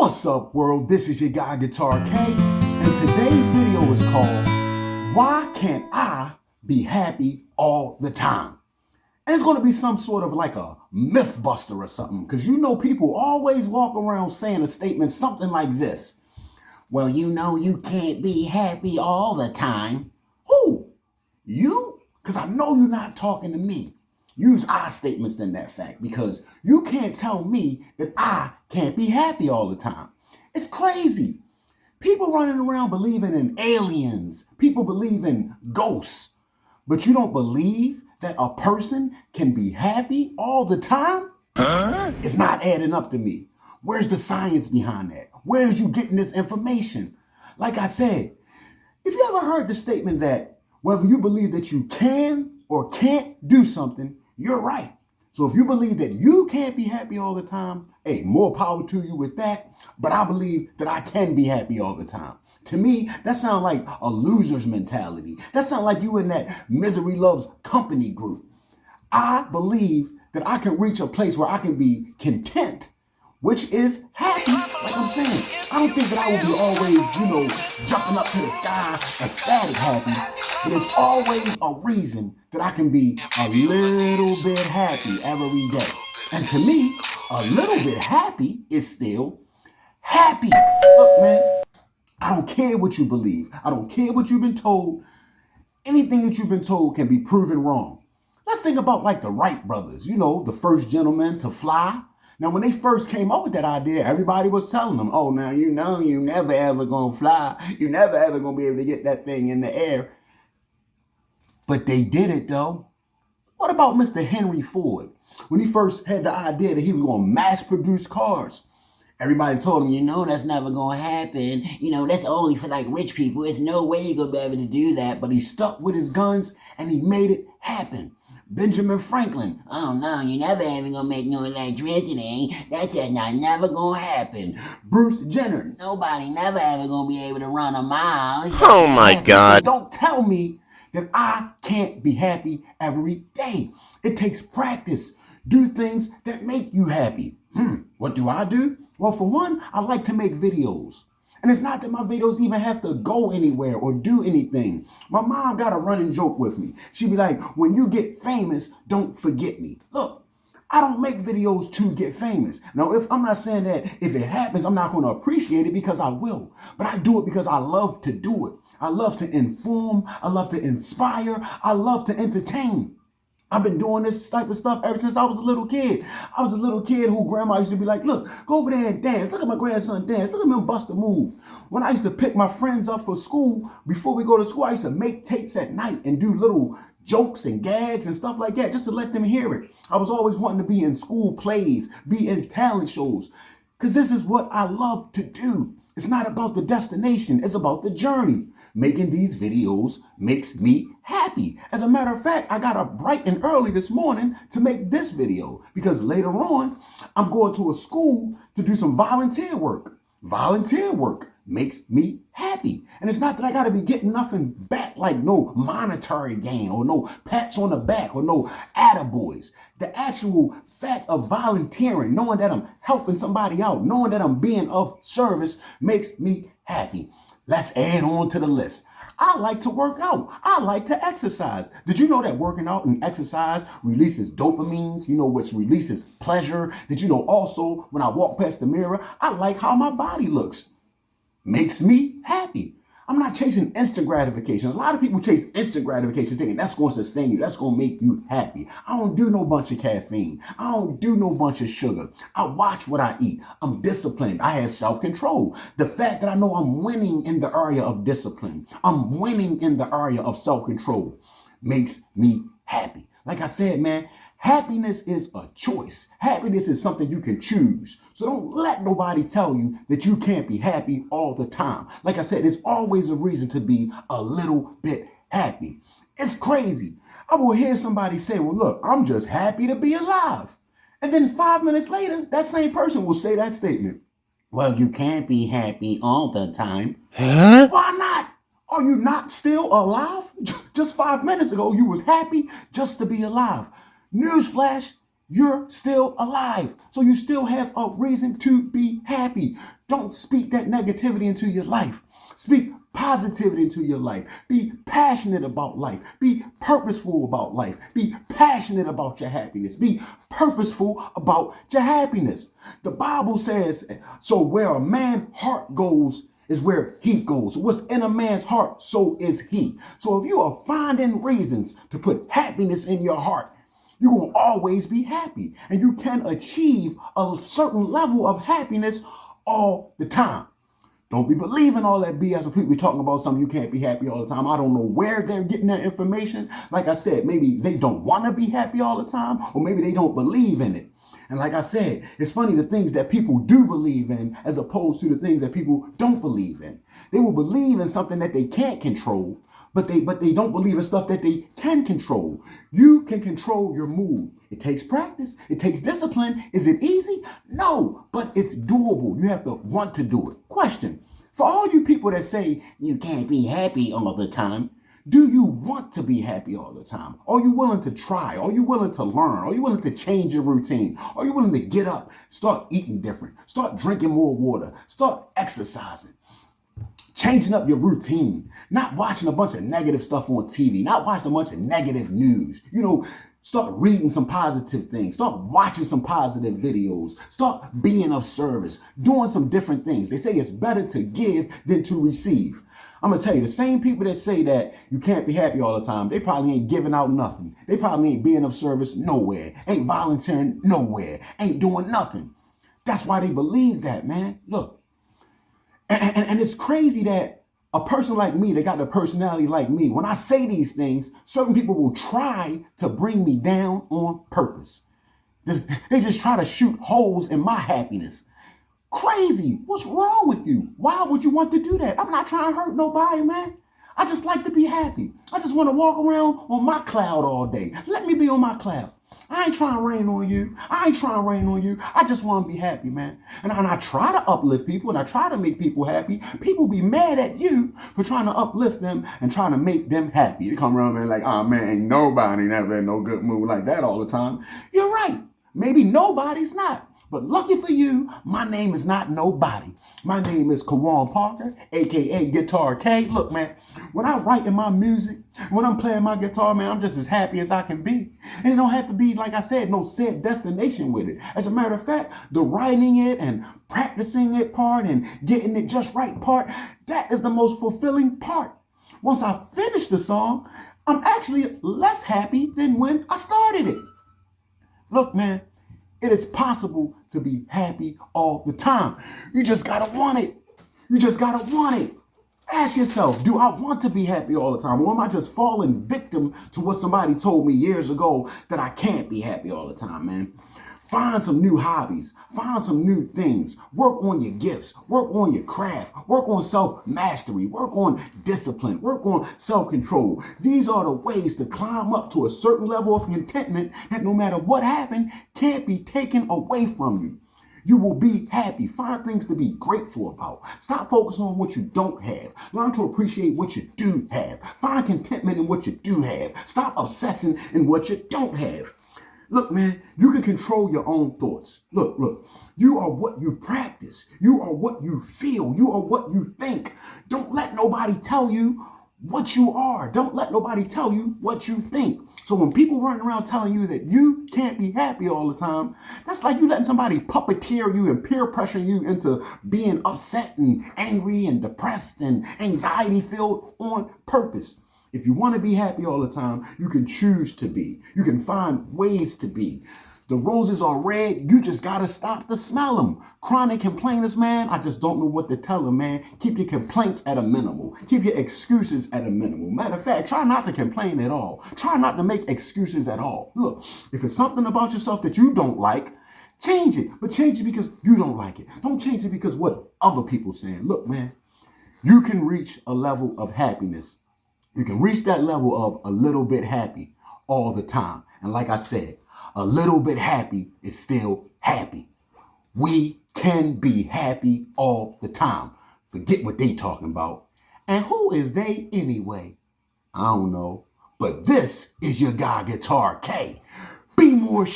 What's up, world? This is your guy, Guitar K, and today's video is called Why Can't I Be Happy All the Time? And it's going to be some sort of like a myth buster or something, because you know people always walk around saying a statement something like this. Well, you know you can't be happy all the time. Who? You? Because I know you're not talking to me. Use I statements in that fact, because you can't tell me that I can't be happy all the time. It's crazy. People running around believing in aliens. People believe in ghosts. But you don't believe that a person can be happy all the time? It's not adding up to me. Where's the science behind that? Where's you getting this information? Like I said, if you ever heard the statement that whether you believe that you can or can't do something, you're right. So if you believe that you can't be happy all the time, hey, more power to you with that. But I believe that I can be happy all the time. To me, that sounds like a loser's mentality. That sounds like you in that misery loves company group. I believe that I can reach a place where I can be content, which is happy, like I'm saying. I don't think that I will be always, jumping up to the sky, ecstatic happy. But there's always a reason that I can be a little bit happy every day. And to me, a little bit happy is still happy. Look, man, I don't care what you believe. I don't care what you've been told. Anything that you've been told can be proven wrong. Let's think about like the Wright brothers, the first gentleman to fly. Now, when they first came up with that idea, everybody was telling them, oh, now you never ever gonna fly. You never ever gonna be able to get that thing in the air. But they did it though. What about Mr. Henry Ford? When he first had the idea that he was gonna mass produce cars, everybody told him, that's never gonna happen. That's only for like rich people. There's no way you're gonna be able to do that. But he stuck with his guns and he made it happen. Benjamin Franklin, oh no, you never ever gonna make no electricity. That's just never gonna happen. Bruce Jenner, nobody never ever gonna be able to run a mile. Oh my God. So don't tell me that I can't be happy every day. It takes practice. Do things that make you happy. What do I do? Well, for one, I like to make videos. And it's not that my videos even have to go anywhere or do anything. My mom got a running joke with me. She'd be like, when you get famous, don't forget me. Look, I don't make videos to get famous. Now, if I'm not saying that if it happens, I'm not going to appreciate it, because I will. But I do it because I love to do it. I love to inform. I love to inspire. I love to entertain. I've been doing this type of stuff ever since I was a little kid. I was a little kid who grandma used to be like, look, go over there and dance. Look at my grandson dance. Look at him bust a move. When I used to pick my friends up for school, before we go to school, I used to make tapes at night and do little jokes and gags and stuff like that just to let them hear it. I was always wanting to be in school plays, be in talent shows, because this is what I love to do. It's not about the destination. It's about the journey. Making these videos makes me happy. As a matter of fact, I got up bright and early this morning to make this video, because later on, I'm going to a school to do some volunteer work. Volunteer work makes me happy. And it's not that I got to be getting nothing back, like no monetary gain or no pats on the back or no attaboys. The actual fact of volunteering, knowing that I'm helping somebody out, knowing that I'm being of service, makes me happy. Let's add on to the list. I like to work out. I like to exercise. Did you know that working out and exercise releases dopamines, which releases pleasure? Did you know also when I walk past the mirror, I like how my body looks? Makes me happy. I'm not chasing instant gratification. A lot of people chase instant gratification thinking that's going to sustain you. That's going to make you happy. I don't do no bunch of caffeine. I don't do no bunch of sugar. I watch what I eat. I'm disciplined. I have self-control. The fact that I know I'm winning in the area of discipline, I'm winning in the area of self-control, makes me happy. Like I said, man, happiness is a choice. Happiness is something you can choose. So don't let nobody tell you that you can't be happy all the time. Like I said, there's always a reason to be a little bit happy. It's crazy. I will hear somebody say, well, look, I'm just happy to be alive. And then 5 minutes later, that same person will say that statement. Well, you can't be happy all the time. Huh? Why not? Are you not still alive? Just 5 minutes ago, you was happy just to be alive. Newsflash, you're still alive. So you still have a reason to be happy. Don't speak that negativity into your life. Speak positivity into your life. Be passionate about life. Be purposeful about life. Be passionate about your happiness. Be purposeful about your happiness. The Bible says, so where a man's heart goes is where he goes. What's in a man's heart, so is he. So if you are finding reasons to put happiness in your heart, you will always be happy. And you can achieve a certain level of happiness all the time. Don't be believing all that BS when people be talking about something you can't be happy all the time. I don't know where they're getting that information. Like I said, maybe they don't want to be happy all the time, or maybe they don't believe in it. And like I said, it's funny the things that people do believe in as opposed to the things that people don't believe in. They will believe in something that they can't control, but they don't believe in stuff that they can control. You can control your mood. It takes practice. It takes discipline. Is it easy? No, but it's doable. You have to want to do it. Question, for all you people that say you can't be happy all the time, do you want to be happy all the time? Are you willing to try? Are you willing to learn? Are you willing to change your routine? Are you willing to get up, start eating different, start drinking more water, start exercising, changing up your routine, not watching a bunch of negative stuff on TV, not watching a bunch of negative news, start reading some positive things, start watching some positive videos, start being of service, doing some different things. They say it's better to give than to receive. I'm going to tell you, the same people that say that you can't be happy all the time, they probably ain't giving out nothing. They probably ain't being of service nowhere, ain't volunteering nowhere, ain't doing nothing. That's why they believe that, man. Look, and it's crazy that a person like me that got a personality like me, when I say these things, certain people will try to bring me down on purpose. They just try to shoot holes in my happiness. Crazy. What's wrong with you? Why would you want to do that? I'm not trying to hurt nobody, man. I just like to be happy. I just want to walk around on my cloud all day. Let me be on my cloud. I ain't trying to rain on you. I just want to be happy, man. And I try to uplift people and I try to make people happy. People be mad at you for trying to uplift them and trying to make them happy. You come around and like, oh man, ain't nobody never in no good mood like that all the time. You're right. Maybe nobody's not. But lucky for you, my name is not nobody. My name is Kawan Parker, a.k.a. Guitar K. Look, man, when I write in my music, when I'm playing my guitar, man, I'm just as happy as I can be. And it don't have to be, like I said, no set destination with it. As a matter of fact, the writing it and practicing it part and getting it just right part, that is the most fulfilling part. Once I finish the song, I'm actually less happy than when I started it. Look, man, it is possible to be happy all the time. You just gotta want it. Ask yourself, do I want to be happy all the time? Or am I just falling victim to what somebody told me years ago that I can't be happy all the time, man? Find some new hobbies. Find some new things. Work on your gifts. Work on your craft. Work on self-mastery. Work on discipline. Work on self-control. These are the ways to climb up to a certain level of contentment that no matter what happened, can't be taken away from you. You will be happy. Find things to be grateful about. Stop focusing on what you don't have. Learn to appreciate what you do have. Find contentment in what you do have. Stop obsessing in what you don't have. Look, man, you can control your own thoughts. Look, you are what you practice. You are what you feel. You are what you think. Don't let nobody tell you what you are. Don't let nobody tell you what you think. So when people run around telling you that you can't be happy all the time, that's like you letting somebody puppeteer you and peer pressure you into being upset and angry and depressed and anxiety filled on purpose. If you want to be happy all the time, you can choose to be. You can find ways to be. The roses are red. You just got to stop to smell them. Chronic complainers, man, I just don't know what to tell them, man. Keep your complaints at a minimal. Keep your excuses at a minimal. Matter of fact, try not to complain at all. Try not to make excuses at all. Look, if it's something about yourself that you don't like, change it. But change it because you don't like it. Don't change it because what other people saying. Look, man, you can reach a level of happiness. You can reach that level of a little bit happy all the time. And like I said, a little bit happy is still happy. We can be happy all the time. Forget what they talking about. And who is they anyway? I don't know. But this is your guy, Guitar K. Be more